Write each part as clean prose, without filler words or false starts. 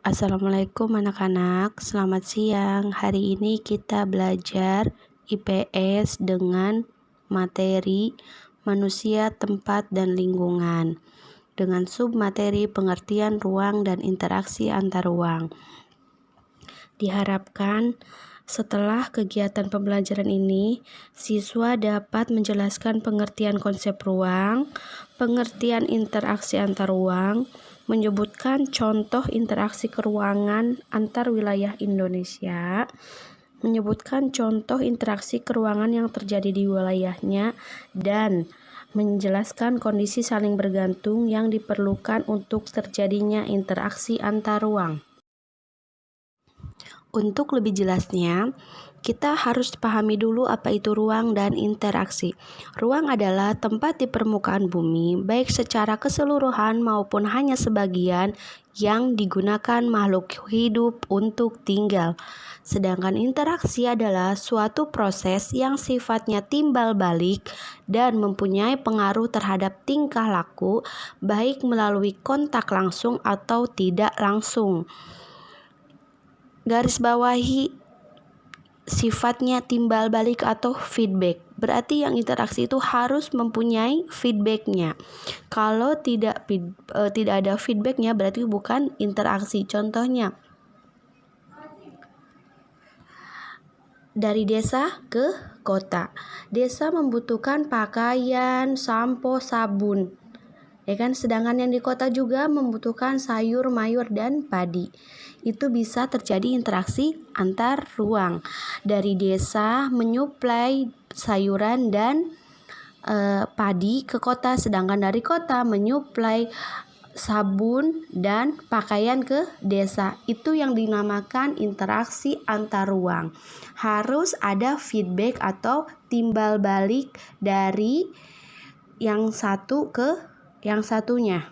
Assalamualaikum anak-anak, selamat siang. Hari ini kita belajar IPS dengan materi manusia, tempat, dan lingkungan dengan submateri pengertian ruang dan interaksi antar ruang. Diharapkan setelah kegiatan pembelajaran ini, siswa dapat menjelaskan pengertian konsep ruang, pengertian interaksi antar ruang, menyebutkan contoh interaksi keruangan antar wilayah Indonesia, menyebutkan contoh interaksi keruangan yang terjadi di wilayahnya, dan menjelaskan kondisi saling bergantung yang diperlukan untuk terjadinya interaksi antar ruang. Untuk lebih jelasnya, kita harus pahami dulu apa itu ruang dan interaksi. Ruang adalah tempat di permukaan bumi, baik secara keseluruhan maupun hanya sebagian, yang digunakan makhluk hidup untuk tinggal. Sedangkan interaksi adalah suatu proses yang sifatnya timbal balik dan mempunyai pengaruh terhadap tingkah laku, baik melalui kontak langsung atau tidak langsung. Garis bawahi sifatnya timbal balik atau feedback. Berarti yang interaksi itu harus mempunyai feedbacknya. Kalau tidak ada feedbacknya berarti bukan interaksi. Contohnya, dari desa ke kota. Desa membutuhkan pakaian, sampo, sabun. Ya kan, sedangkan yang di kota juga membutuhkan sayur, mayur, dan padi. Itu bisa terjadi interaksi antar ruang. Dari desa menyuplai sayuran dan padi ke kota, sedangkan dari kota menyuplai sabun dan pakaian ke desa. Itu yang dinamakan interaksi antar ruang. Harus ada feedback atau timbal balik dari yang satu ke yang satunya.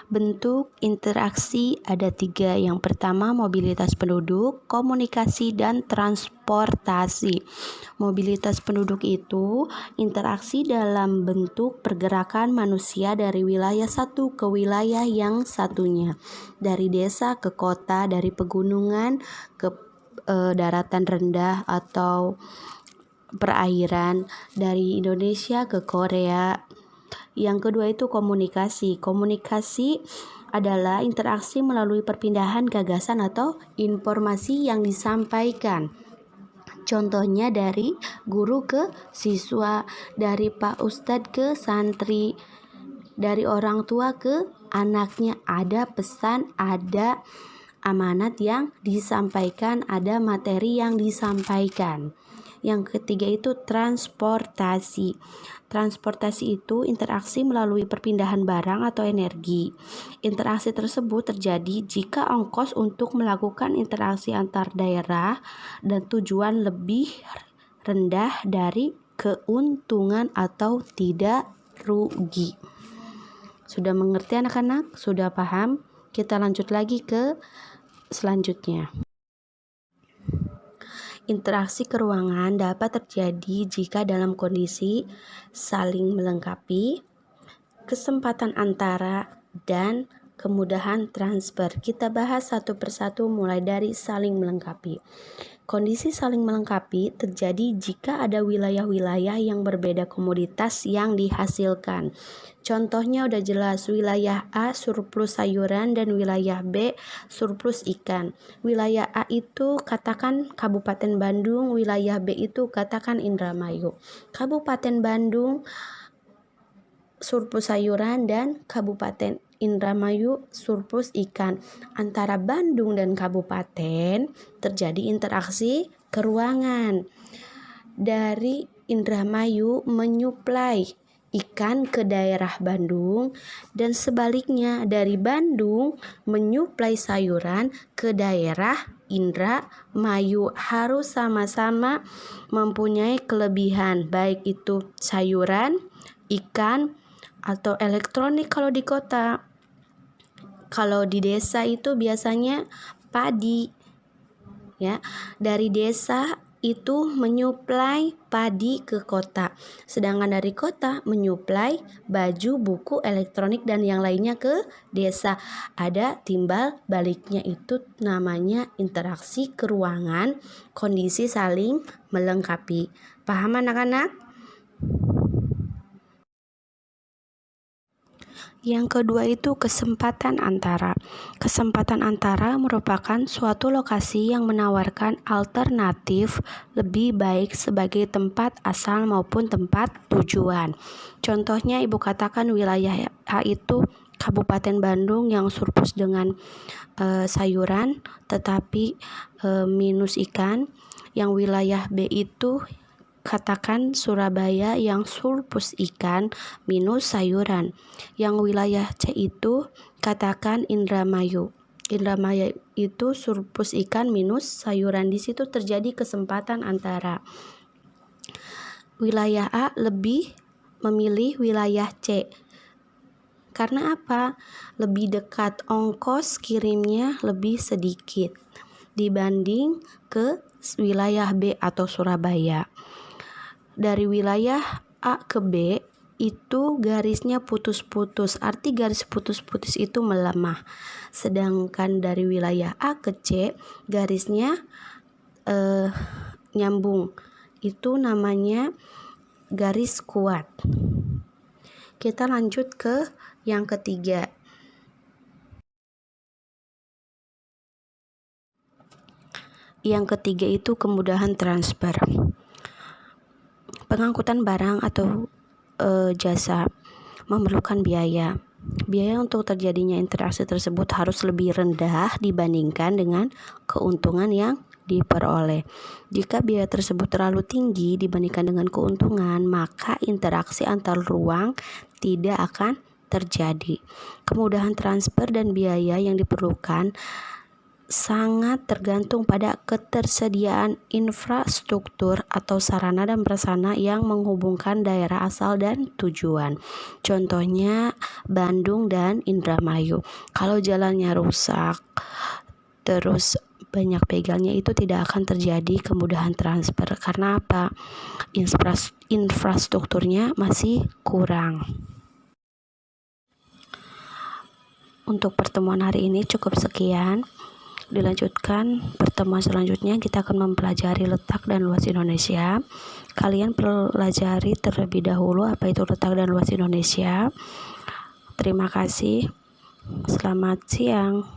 Bentuk interaksi ada 3. Yang pertama, mobilitas penduduk, komunikasi, dan transportasi. Mobilitas penduduk itu interaksi dalam bentuk pergerakan manusia dari wilayah satu ke wilayah yang satunya. Dari desa ke kota, dari pegunungan ke daratan rendah atau perairan, dari Indonesia ke Korea. Yang kedua itu komunikasi. Komunikasi adalah interaksi melalui perpindahan gagasan atau informasi yang disampaikan. Contohnya dari guru ke siswa, dari Pak Ustadz ke santri, dari orang tua ke anaknya. Ada pesan, ada amanat yang disampaikan, ada materi yang disampaikan. Yang ketiga itu transportasi. Transportasi itu interaksi melalui perpindahan barang atau energi. Interaksi tersebut terjadi jika ongkos untuk melakukan interaksi antar daerah dan tujuan lebih rendah dari keuntungan atau tidak rugi. Sudah mengerti anak-anak? Sudah paham? Kita lanjut lagi ke selanjutnya. Interaksi keruangan dapat terjadi jika dalam kondisi saling melengkapi, kesempatan antara, dan kemudahan transfer. Kita bahas satu persatu mulai dari saling melengkapi. Kondisi saling melengkapi terjadi jika ada wilayah-wilayah yang berbeda komoditas yang dihasilkan. Contohnya udah jelas, wilayah A surplus sayuran dan wilayah B surplus ikan. Wilayah A itu katakan Kabupaten Bandung, wilayah B itu katakan Indramayu. Kabupaten Bandung surplus sayuran dan Kabupaten Indramayu surplus ikan. Antara Bandung dan kabupaten terjadi interaksi keruangan. Dari Indramayu menyuplai ikan ke daerah Bandung dan sebaliknya dari Bandung menyuplai sayuran ke daerah Indramayu. Harus sama-sama mempunyai kelebihan, baik itu sayuran, ikan, atau elektronik kalau di kota. Kalau di desa itu biasanya padi. Ya, dari desa itu menyuplai padi ke kota, sedangkan dari kota menyuplai baju, buku, elektronik dan yang lainnya ke desa. Ada timbal baliknya, itu namanya interaksi keruangan, kondisi saling melengkapi. Paham anak-anak? Yang kedua itu kesempatan antara. Kesempatan antara merupakan suatu lokasi yang menawarkan alternatif lebih baik sebagai tempat asal maupun tempat tujuan. Contohnya Ibu katakan wilayah A itu Kabupaten Bandung yang surplus dengan sayuran tetapi minus ikan. Yang wilayah B itu katakan Surabaya yang surplus ikan minus sayuran. Yang wilayah C itu katakan Indramayu. Indramayu itu surplus ikan minus sayuran. Di situ terjadi kesempatan antara. Wilayah A lebih memilih wilayah C. Karena apa? Lebih dekat, ongkos kirimnya lebih sedikit dibanding ke wilayah B atau Surabaya. Dari wilayah A ke B itu garisnya putus-putus, arti garis putus-putus itu melemah. Sedangkan dari wilayah A ke C garisnya nyambung, itu namanya garis kuat. Kita lanjut ke yang ketiga. Yang ketiga itu kemudahan transfer. Pengangkutan barang atau jasa memerlukan biaya. Biaya untuk terjadinya interaksi tersebut harus lebih rendah dibandingkan dengan keuntungan yang diperoleh. Jika biaya tersebut terlalu tinggi dibandingkan dengan keuntungan, maka interaksi antar ruang tidak akan terjadi. Kemudahan transfer dan biaya yang diperlukan sangat tergantung pada ketersediaan infrastruktur atau sarana dan prasarana yang menghubungkan daerah asal dan tujuan. Contohnya Bandung dan Indramayu. Kalau jalannya rusak, terus banyak begalnya, itu tidak akan terjadi kemudahan transfer. Karena apa? Infrastrukturnya masih kurang. Untuk pertemuan hari ini cukup sekian. Dilanjutkan pertemuan selanjutnya, kita akan mempelajari letak dan luas Indonesia. Kalian pelajari terlebih dahulu apa itu letak dan luas Indonesia. Terima kasih. Selamat siang.